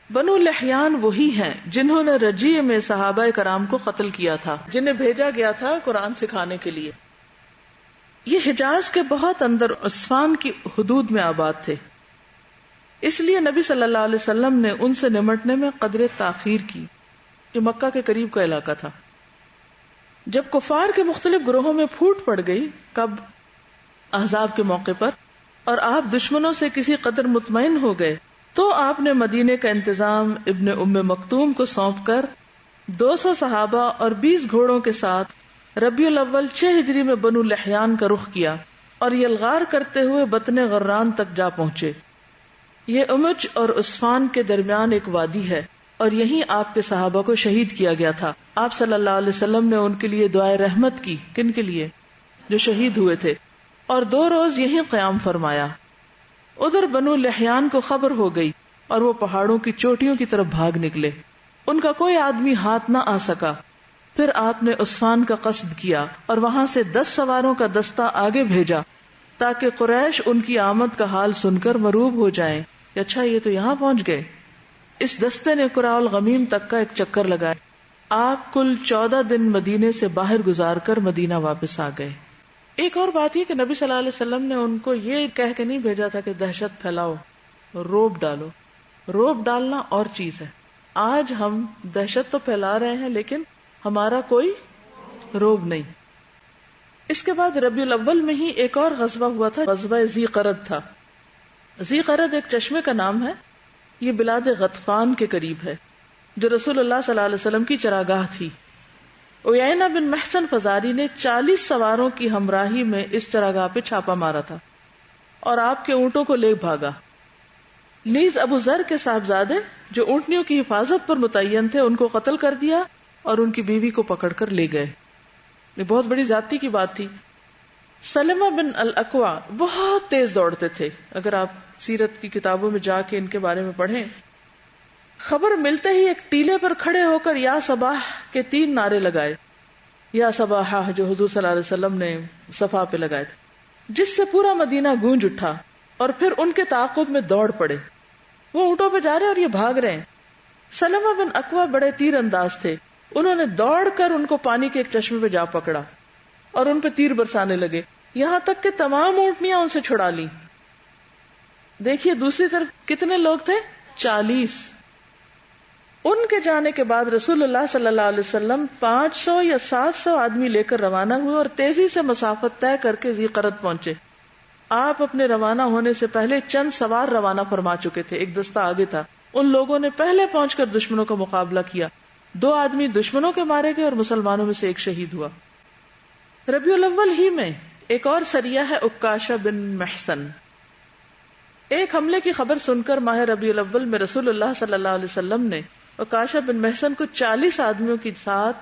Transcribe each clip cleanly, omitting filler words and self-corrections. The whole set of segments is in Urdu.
بنو لحیان وہی ہیں جنہوں نے رجیع میں صحابہ کرام کو قتل کیا تھا، جنہیں بھیجا گیا تھا قرآن سکھانے کے لیے. یہ حجاز کے بہت اندر عثفان کی حدود میں آباد تھے، اس لیے نبی صلی اللہ علیہ وسلم نے ان سے نمٹنے میں قدر تاخیر کی. یہ مکہ کے قریب کا علاقہ تھا. جب کفار کے مختلف گروہوں میں پھوٹ پڑ گئی، کب؟ احزاب کے موقع پر، اور آپ دشمنوں سے کسی قدر مطمئن ہو گئے، تو آپ نے مدینے کا انتظام ابن ام مکتوم کو سونپ کر 200 صحابہ اور 20 گھوڑوں کے ساتھ ربیع الاول 6 ہجری میں بنو لحیان کا رخ کیا اور یلغار کرتے ہوئے بطن غران تک جا پہنچے. یہ امج اور عثفان کے درمیان ایک وادی ہے، اور یہیں آپ کے صحابہ کو شہید کیا گیا تھا. آپ صلی اللہ علیہ وسلم نے ان کے لیے دعائے رحمت کی. کن کے لیے؟ جو شہید ہوئے تھے. اور 2 روز یہیں قیام فرمایا. ادھر بنو لحیان کو خبر ہو گئی اور وہ پہاڑوں کی چوٹیوں کی طرف بھاگ نکلے. ان کا کوئی آدمی ہاتھ نہ آ سکا. پھر آپ نے عثفان کا قصد کیا اور وہاں سے 10 سواروں کا دستہ آگے بھیجا تاکہ قریش ان کی آمد کا حال سن کر مروب ہو جائیں کہ اچھا یہ تو یہاں پہنچ گئے. اس دستے نے قراء الغمیم تک کا ایک چکر لگایا. آپ کل 14 دن مدینے سے باہر گزار کر مدینہ واپس آ گئے. ایک اور بات یہ کہ نبی صلی اللہ علیہ وسلم نے ان کو یہ کہہ کے نہیں بھیجا تھا کہ دہشت پھیلاؤ، روب ڈالو. روب ڈالنا اور چیز ہے. آج ہم دہشت تو پھیلا رہے ہیں لیکن ہمارا کوئی روب نہیں. اس کے بعد ربیع الاول میں ہی ایک اور غزوہ ہوا تھا، غزوہ ذی قرد تھا. ذی قرد ایک چشمے کا نام ہے. یہ بلاد غطفان کے قریب ہے جو رسول اللہ صلی اللہ علیہ وسلم کی چراگاہ تھی. عیینہ بن محسن فزاری نے 40 سواروں کی ہمراہی میں اس چراگاہ پہ چھاپا مارا تھا اور آپ کے اونٹوں کو لے بھاگا. نیز ابو ذر کے صاحبزادے جو اونٹنیوں کی حفاظت پر متعین تھے ان کو قتل کر دیا اور ان کی بیوی کو پکڑ کر لے گئے. یہ بہت بڑی زیادتی کی بات تھی. سلمہ بن الاکوع بہت تیز دوڑتے تھے. اگر آپ سیرت کی کتابوں میں جا کے ان کے بارے میں پڑھیں، خبر ملتے ہی ایک ٹیلے پر کھڑے ہو کر یا صباح کے 3 نعرے لگائے. یا صباح جو حضور صلی اللہ علیہ وسلم نے صفا پہ لگائے تھے، جس سے پورا مدینہ گونج اٹھا اور پھر ان کے تعاقب میں دوڑ پڑے. وہ اونٹوں پہ جا رہے اور یہ بھاگ رہے ہیں. سلمہ بن اکوع بڑے تیر انداز تھے. انہوں نے دوڑ کر ان کو پانی کے ایک چشمے پہ جا پکڑا اور ان پہ تیر برسانے لگے، یہاں تک کہ تمام اونٹنیاں ان سے چھڑا لی. دیکھیے دوسری طرف کتنے لوگ تھے؟ 40. ان کے جانے کے بعد رسول اللہ صلی اللہ علیہ وسلم 500 یا 700 آدمی لے کر روانہ ہوئے اور تیزی سے مسافت طے کر کے ذی قرد پہنچے. آپ اپنے روانہ ہونے سے پہلے چند سوار روانہ فرما چکے تھے، ایک دستہ آگے تھا. ان لوگوں نے پہلے پہنچ کر دشمنوں کا مقابلہ کیا. 2 آدمی دشمنوں کے مارے گئے اور مسلمانوں میں سے ایک شہید ہوا. ربیع الاول ہی میں ایک اور سریہ ہے عکاشہ بن محسن. ایک حملے کی خبر سن کر ماہ ربیع الاول میں رسول اللہ صلی اللہ علیہ وسلم نے عکاشہ بن محسن کو 40 آدمیوں کے ساتھ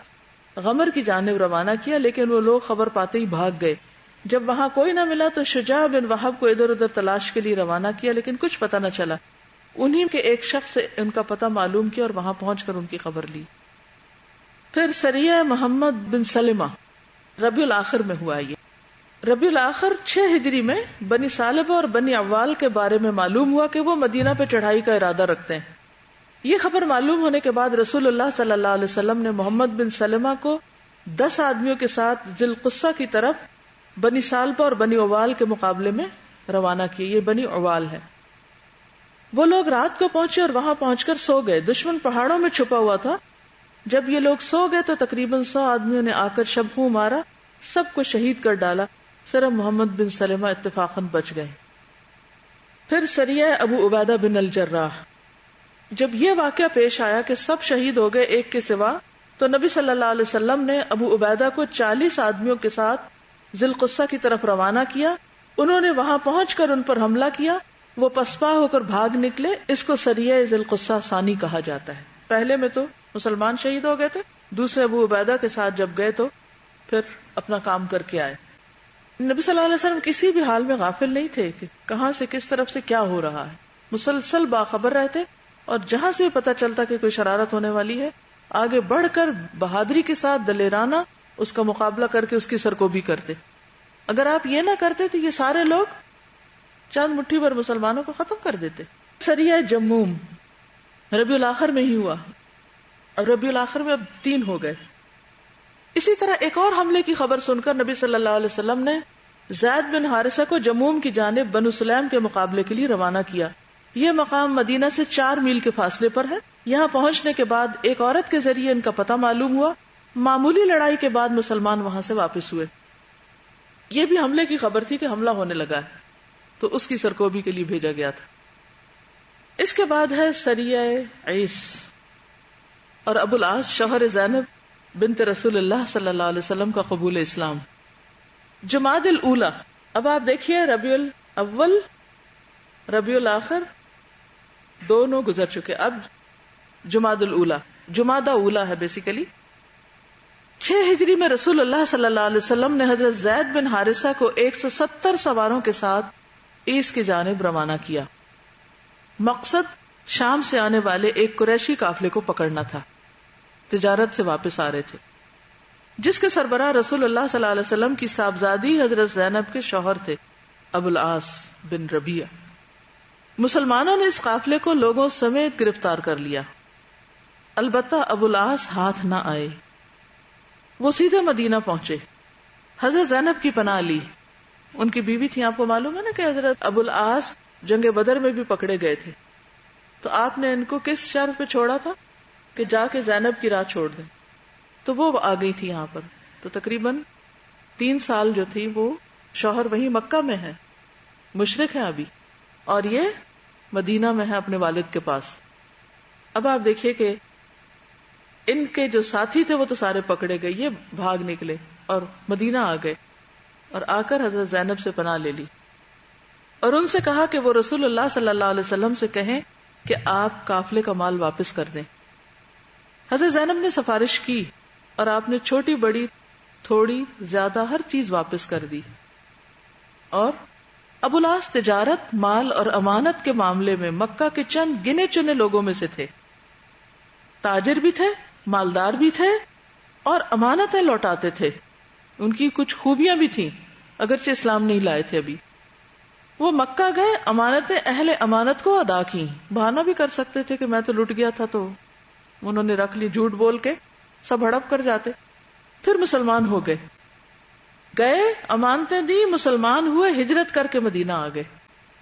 غمر کی جانب روانہ کیا، لیکن وہ لوگ خبر پاتے ہی بھاگ گئے. جب وہاں کوئی نہ ملا تو شجاع بن وہب کو ادھر ادھر تلاش کے لیے روانہ کیا، لیکن کچھ پتہ نہ چلا. انہی کے ایک شخص سے ان کا پتہ معلوم کیا اور وہاں پہنچ کر ان کی خبر لی. پھر سریہ محمد بن سلمہ ربیع الاخر میں ہوا. یہ ربیع الاخر 6 ہجری میں بنی سالبہ اور بنی عوال کے بارے میں معلوم ہوا کہ وہ مدینہ پہ چڑھائی کا ارادہ رکھتے ہیں. یہ خبر معلوم ہونے کے بعد رسول اللہ صلی اللہ علیہ وسلم نے محمد بن سلمہ کو 10 آدمیوں کے ساتھ ذی القصہ کی طرف بنی سالبہ اور بنی عوال کے مقابلے میں روانہ کیے. یہ بنی عوال ہے. وہ لوگ رات کو پہنچے اور وہاں پہنچ کر سو گئے. دشمن پہاڑوں میں چھپا ہوا تھا. جب یہ لوگ سو گئے تو تقریباً 100 آدمیوں نے آ کر شب خوں مارا، سب کو شہید کر ڈالا. صرف محمد بن سلمہ اتفاقاً بچ گئے. پھر سریہ ابو عبیدہ بن الجراح. جب یہ واقعہ پیش آیا کہ سب شہید ہو گئے ایک کے سوا، تو نبی صلی اللہ علیہ وسلم نے ابو عبیدہ کو 40 آدمیوں کے ساتھ ذی القصہ کی طرف روانہ کیا. انہوں نے وہاں پہنچ کر ان پر حملہ کیا. وہ پسپا ہو کر بھاگ نکلے. اس کو سریہ ذی القصہ ثانی کہا جاتا ہے. پہلے میں تو مسلمان شہید ہو گئے تھے، دوسرے ابو عبیدہ کے ساتھ جب گئے تو پھر اپنا کام کر کے آئے. نبی صلی اللہ علیہ وسلم کسی بھی حال میں غافل نہیں تھے کہ کہاں سے کس طرف سے کیا ہو رہا ہے. مسلسل باخبر رہتے اور جہاں سے پتہ چلتا کہ کوئی شرارت ہونے والی ہے، آگے بڑھ کر بہادری کے ساتھ دلیرانہ اس کا مقابلہ کر کے اس کی سرکوبی کرتے. اگر آپ یہ نہ کرتے تو یہ سارے لوگ چند مٹھی بھر مسلمانوں کو ختم کر دیتے. سریہ جموم ربیع الاخر میں ہی ہوا، اور ربیع الاخر میں اب 3 ہو گئے. اسی طرح ایک اور حملے کی خبر سن کر نبی صلی اللہ علیہ وسلم نے زید بن حارثہ کو جموم کی جانب بنو سلیم کے مقابلے کے لیے روانہ کیا. یہ مقام مدینہ سے 4 میل کے فاصلے پر ہے. یہاں پہنچنے کے بعد ایک عورت کے ذریعے ان کا پتہ معلوم ہوا. معمولی لڑائی کے بعد مسلمان وہاں سے واپس ہوئے. یہ بھی حملے کی خبر تھی کہ حملہ ہونے لگا ہے، تو اس کی سرکوبی کے لیے بھیجا گیا تھا. اس کے بعد ہے سریہ عیس اور ابو العاص شوہر زینب بنت رسول اللہ صلی اللہ علیہ وسلم کا قبول اسلام. جمادی الاولی، اب آپ دیکھیے ربیع الاول ربیع الاخر دونوں گزر چکے. اب جمادی الاولی، جمادی اولی ہے بیسیکلی. 6 ہجری میں رسول اللہ صلی اللہ علیہ وسلم نے حضرت زید بن حارثہ کو 170 سواروں کے ساتھ عیس کی جانب روانہ کیا. مقصد شام سے آنے والے ایک قریشی قافلے کو پکڑنا تھا. تجارت سے واپس آ رہے تھے، جس کے سربراہ رسول اللہ صلی اللہ علیہ وسلم کی صاحبزادی حضرت زینب کے شوہر تھے ابو العاص بن ربیعہ. مسلمانوں نے اس قافلے کو لوگوں سمیت گرفتار کر لیا. البتہ ابو العاص ہاتھ نہ آئے. وہ سیدھے مدینہ پہنچے، حضرت زینب کی پناہ لی. ان کی بیوی تھی، آپ کو معلوم ہے نا کہ حضرت ابو العاص جنگ بدر میں بھی پکڑے گئے تھے. تو آپ نے ان کو کس شرط پہ چھوڑا تھا کہ جا کے زینب کی راہ چھوڑ دیں. تو وہ آ گئی تھی یہاں پر. تو تقریباً 3 سال جو تھی وہ شوہر وہیں مکہ میں ہے، مشرک ہیں ابھی، اور یہ مدینہ میں ہے اپنے والد کے پاس. اب آپ دیکھیے کہ ان کے جو ساتھی تھے وہ تو سارے پکڑے گئے، یہ بھاگ نکلے اور مدینہ آ گئے اور آ کر حضرت زینب سے پناہ لے لی اور ان سے کہا کہ وہ رسول اللہ صلی اللہ علیہ وسلم سے کہیں کہ آپ قافلے کا مال واپس کر دیں. حضرت زینب نے سفارش کی اور آپ نے چھوٹی بڑی تھوڑی زیادہ ہر چیز واپس کر دی. اور ابو العاص تجارت، مال اور امانت کے معاملے میں مکہ کے چند گنے چنے لوگوں میں سے تھے. تاجر بھی تھے، مالدار بھی تھے اور امانتیں لوٹاتے تھے. ان کی کچھ خوبیاں بھی تھیں اگرچہ اسلام نہیں لائے تھے ابھی. وہ مکہ گئے، امانتیں اہل امانت کو ادا کی. بہانہ بھی کر سکتے تھے کہ میں تو لٹ گیا تھا، تو انہوں نے رکھ لی، جھوٹ بول کے سب ہڑپ کر جاتے. پھر مسلمان ہو گئے، امانتیں دی، مسلمان ہوئے، ہجرت کر کے مدینہ آ گئے.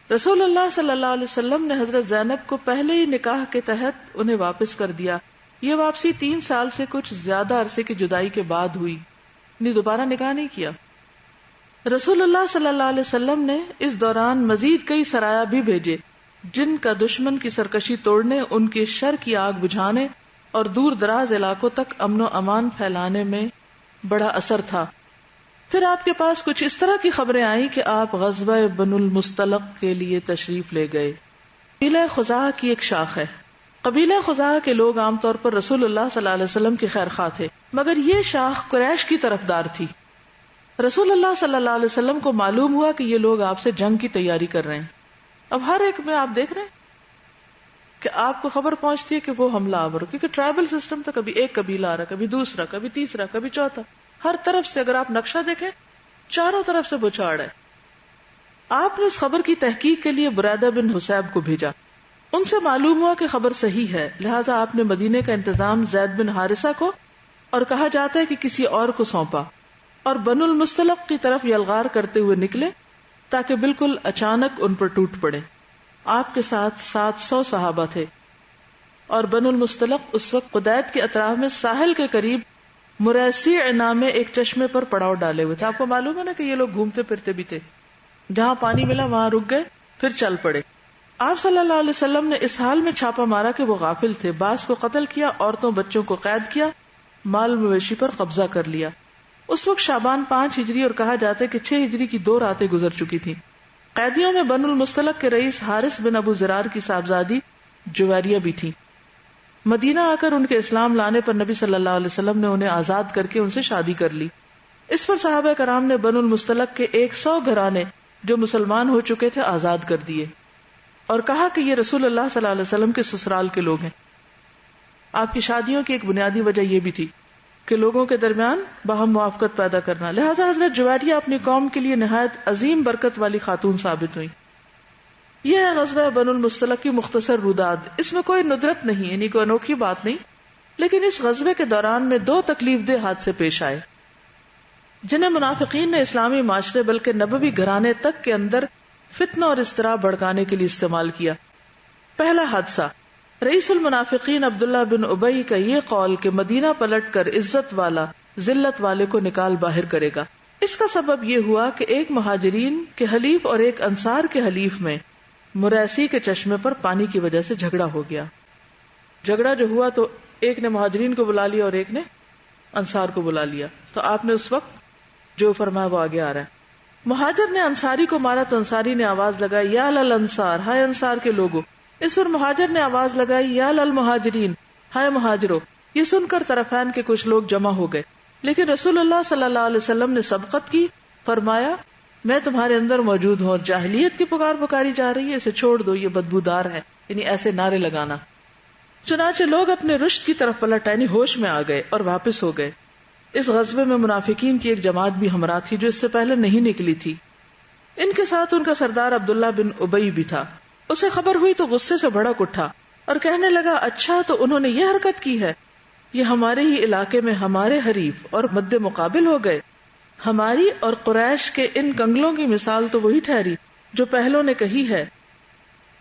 رسول اللہ صلی اللہ علیہ وسلم نے حضرت زینب کو پہلے ہی نکاح کے تحت انہیں واپس کر دیا. یہ واپسی 3 سال سے کچھ زیادہ عرصے کی جدائی کے بعد ہوئی، یعنی دوبارہ نکاح نہیں کیا. رسول اللہ صلی اللہ علیہ وسلم نے اس دوران مزید کئی سرایا بھی بھیجے جن کا دشمن کی سرکشی توڑنے، ان کے شر کی آگ بجھانے اور دور دراز علاقوں تک امن و امان پھیلانے میں بڑا اثر تھا. پھر آپ کے پاس کچھ اس طرح کی خبریں آئیں کہ آپ غزوہ بنو المصطلق کے لیے تشریف لے گئے. قبیلہ خزاعہ کی ایک شاخ ہے. قبیلہ خزاعہ کے لوگ عام طور پر رسول اللہ صلی اللہ علیہ وسلم کے خیر خواہ تھے، مگر یہ شاخ قریش کی طرفدار تھی. رسول اللہ صلی اللہ علیہ وسلم کو معلوم ہوا کہ یہ لوگ آپ سے جنگ کی تیاری کر رہے ہیں. اب ہر ایک میں آپ دیکھ رہے ہیں کہ آپ کو خبر پہنچتی ہے کہ وہ حملہ آور، کیونکہ ٹرائبل سسٹم تھا، کبھی ایک قبیلہ آ رہا، کبھی دوسرا، کبھی تیسرا، کبھی چوتھا. ہر طرف سے اگر آپ نقشہ دیکھیں چاروں طرف سے بچھاڑ ہے. آپ نے اس خبر کی تحقیق کے لیے برادہ بن حسیب کو بھیجا. ان سے معلوم ہوا کہ خبر صحیح ہے، لہٰذا آپ نے مدینے کا انتظام زید بن حارثہ کو اور کہا جاتا ہے کہ کسی اور کو سونپا اور بنو المصطلق کی طرف یلغار کرتے ہوئے نکلے تاکہ بالکل اچانک ان پر ٹوٹ پڑے. آپ کے ساتھ 700 صحابہ تھے اور بنو المصطلق اس وقت قدید کے اطراف میں ساحل کے قریب مریسیع نامے ایک چشمے پر پڑاؤ ڈالے ہوئے تھے. آپ کو معلوم ہے نا کہ یہ لوگ گھومتے پھرتے بھی تھے، جہاں پانی ملا وہاں رک گئے، پھر چل پڑے. آپ صلی اللہ علیہ وسلم نے اس حال میں چھاپا مارا کہ وہ غافل تھے، بعض کو قتل کیا، عورتوں بچوں کو قید کیا، مال مویشی پر قبضہ کر لیا. اس وقت شعبان 5 ہجری اور کہا جاتا ہے کہ 6 ہجری کی 2 راتیں گزر چکی تھی. قیدیوں میں بنو المصطلق کے رئیس حارث بن ابو زرار کی صاحبزادی جویریہ بھی تھی. مدینہ آ کر ان کے اسلام لانے پر نبی صلی اللہ علیہ وسلم نے انہیں آزاد کر کے ان سے شادی کر لی. اس پر صحابہ کرام نے بنو المصطلق کے 100 گھرانے جو مسلمان ہو چکے تھے آزاد کر دیے اور کہا کہ یہ رسول اللہ صلی اللہ علیہ وسلم کے سسرال کے لوگ ہیں. آپ کی شادیوں کی ایک بنیادی وجہ یہ بھی تھی کہ لوگوں کے درمیان باہم موافقت پیدا کرنا، لہذا حضرت جویریہ اپنی قوم کے لیے نہایت عظیم برکت والی خاتون ثابت ہوئی. یہ ہے غزوہ بنو المصطلق کی مختصر روداد. اس میں کوئی ندرت نہیں، یعنی کوئی انوکھی بات نہیں، لیکن اس غزوے کے دوران میں 2 تکلیف دہ حادثے پیش آئے جنہیں منافقین نے اسلامی معاشرے بلکہ نبوی گھرانے تک کے اندر فتنہ اور اضطراب بھڑکانے کے لیے استعمال کیا. پہلا حادثہ، رئیس المنافقین عبداللہ بن ابی کا یہ قول کہ مدینہ پلٹ کر عزت والا ذلت والے کو نکال باہر کرے گا. اس کا سبب یہ ہوا کہ ایک مہاجرین کے حلیف اور ایک انصار کے حلیف میں مریسی کے چشمے پر پانی کی وجہ سے جھگڑا ہو گیا. جھگڑا جو ہوا تو ایک نے مہاجرین کو بلا لیا اور ایک نے انصار کو بلا لیا. تو آپ نے اس وقت جو فرمایا وہ آگے آ رہا ہے. مہاجر نے انصاری کو مارا تو انصاری نے آواز لگائی یا لل انصار، ہائے انصار کے لوگوں. اس پر مہاجر نے آواز لگائی یا لل مہاجرین، ہائے مہاجرو. یہ سن کر طرفین کے کچھ لوگ جمع ہو گئے، لیکن رسول اللہ صلی اللہ علیہ وسلم نے سبقت کی، فرمایا میں تمہارے اندر موجود ہوں اور جاہلیت کی پکار پکاری جا رہی ہے، اسے چھوڑ دو، یہ بدبودار ہے. یعنی ایسے نعرے لگانا. چنانچہ لوگ اپنے رشد کی طرف پلٹ یعنی ہوش میں آ گئے اور واپس ہو گئے. اس غزوے میں منافقین کی ایک جماعت بھی ہمراہ تھی جو اس سے پہلے نہیں نکلی تھی. ان کے ساتھ ان کا سردار عبداللہ بن ابی بھی تھا. اسے خبر ہوئی تو غصے سے بھڑک اٹھا اور کہنے لگا اچھا تو انہوں نے یہ حرکت کی ہے، یہ ہمارے ہی علاقے میں ہمارے حریف اور مد مقابل ہو گئے. ہماری اور قریش کے ان کنگلوں کی مثال تو وہی ٹھہری جو پہلوں نے کہی ہے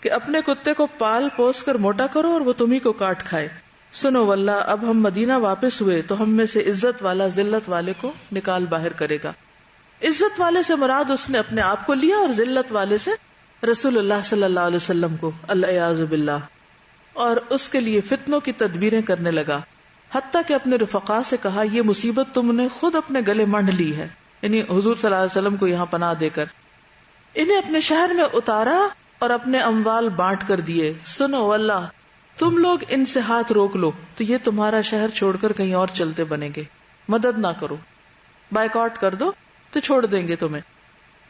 کہ اپنے کتے کو پال پوس کر موٹا کرو اور وہ تمہیں کو کاٹ کھائے. سنو واللہ اب ہم مدینہ واپس ہوئے تو ہم میں سے عزت والا ذلت والے کو نکال باہر کرے گا. عزت والے سے مراد اس نے اپنے آپ کو لیا اور ذلت والے سے رسول اللہ صلی اللہ علیہ وسلم کو، العیاذ باللہ، اور اس کے لیے فتنوں کی تدبیریں کرنے لگا. حتیٰ کہ اپنے رفقا سے کہا یہ مصیبت تم نے خود اپنے گلے منڈ لی ہے، یعنی حضور صلی اللہ علیہ وسلم کو یہاں پناہ دے کر. انہیں اپنے شہر میں اتارا اور اپنے اموال بانٹ کر دیے. سنو واللہ تم لوگ ان سے ہاتھ روک لو تو یہ تمہارا شہر چھوڑ کر کہیں اور چلتے بنیں گے. مدد نہ کرو، بائیکاٹ کر دو تو چھوڑ دیں گے تمہیں.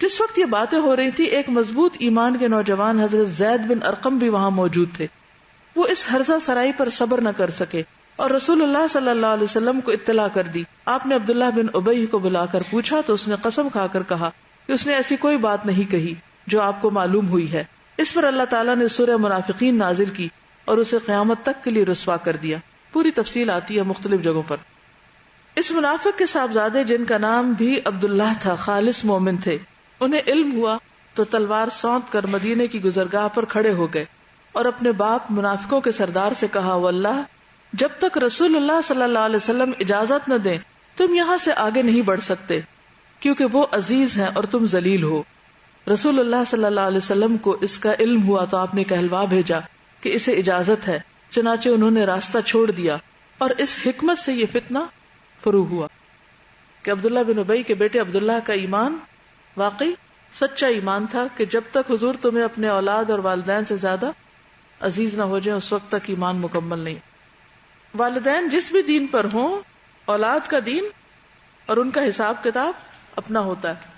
جس وقت یہ باتیں ہو رہی تھی ایک مضبوط ایمان کے نوجوان حضرت زید بن ارقم بھی وہاں موجود تھے. وہ اس ہرزہ سرائی پر صبر نہ کر سکے اور رسول اللہ صلی اللہ علیہ وسلم کو اطلاع کر دی. آپ نے عبداللہ بن ابی کو بلا کر پوچھا تو اس نے قسم کھا کر کہا کہ اس نے ایسی کوئی بات نہیں کہی جو آپ کو معلوم ہوئی ہے. اس پر اللہ تعالیٰ نے سورہ منافقین نازل کی اور اسے قیامت تک کے لیے رسوا کر دیا. پوری تفصیل آتی ہے مختلف جگہوں پر. اس منافق کے صاحبزادے جن کا نام بھی عبداللہ تھا خالص مومن تھے. انہیں علم ہوا تو تلوار سونت کر مدینے کی گزرگاہ پر کھڑے ہو گئے اور اپنے باپ منافقوں کے سردار سے کہا واللہ جب تک رسول اللہ صلی اللہ علیہ وسلم اجازت نہ دیں تم یہاں سے آگے نہیں بڑھ سکتے، کیونکہ وہ عزیز ہیں اور تم ذلیل ہو. رسول اللہ صلی اللہ علیہ وسلم کو اس کا علم ہوا تو آپ نے کہلوا بھیجا کہ اسے اجازت ہے. چنانچہ انہوں نے راستہ چھوڑ دیا اور اس حکمت سے یہ فتنہ فروغ ہوا کہ عبداللہ بن ابی کے بیٹے عبداللہ کا ایمان واقعی سچا ایمان تھا کہ جب تک حضور تمہیں اپنے اولاد اور والدین سے زیادہ عزیز نہ ہو جائیں اس وقت تک ایمان مکمل نہیں. والدین جس بھی دین پر ہوں، اولاد کا دین اور ان کا حساب کتاب اپنا ہوتا ہے.